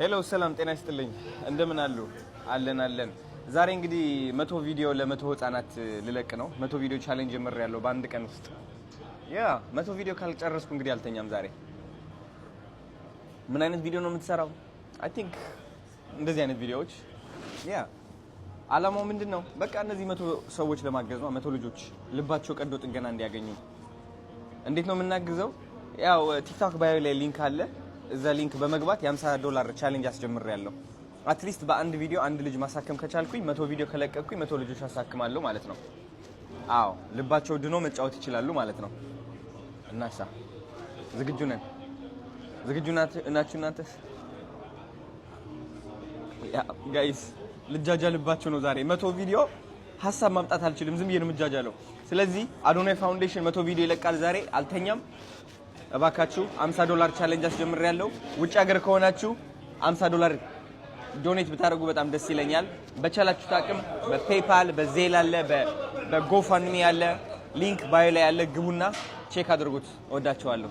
ሄሎ ሰላም ጤና ይስጥልኝ እንደምን አሉ አለን ዛሬ እንግዲህ 100 ቪዲዮ ለ100 ህፃናት ልለቅ ነው 100 ቪዲዮ ቻሌንጅ ጀምሬያለሁ በአንድ ቀን ውስጥ 100 ቪዲዮ ካልጨረስኩ እንግዲህ አልተኛም ዛሬ ምን አይነት ቪዲዮ ነው የምትሰራው አይ ቲንክ እንደዚህ አይነት ቪዲዮዎች አላማው ምንድነው በቃ እነዚህ 100 ሰዎች ለማገዝ ነው 100 ልጆች ልባቸው ቀዶ ጥገና እንዲያገኙ እንዴት ነው የምናግዘው ያው ቲክቶክ ባዮ ላይ ሊንክ አለ እዛ ሊንክ በመግባት $50 ቻሌንጅ አስጀምሬያለሁ አትሊስት በአንድ ቪዲዮ አንድ ልጅ ማሳከም ከቻልኩኝ 100 ቪዲዮ ከለቀቅኩኝ 100 ልጆች አሳክማለሁ ማለት ነው አዎ ልባቸው ድኖ መጫወት ይችላሉ ማለት ነው እናሳ ዝግጁ ናችሁ እናንተስ ያ ጋይስ ልጃጃ ልባቸው ነው ዛሬ 100 ቪዲዮ ሐሳብ ማምጣት አልችልም ዝም ብዬ ነው የምጃጃለው ስለዚህ አዶናይ ፋውንዴሽን 100 ቪዲዮ ይለቃል ዛሬ አልተኛም እባካችሁ $50 ቻሌንጅ አስጀምሬያለሁ ውጭ ሀገር ከሆናችሁ $50 ዶኔት ብታደርጉ በጣም ደስ ይለኛል በቻላችሁ ታቅም በፔፓል በዜል አለ በጎፋንሚ አለ ሊንክ ባዮ ላይ ያለ ግቡና ቼክ አድርጉት ወዳችኋለሁ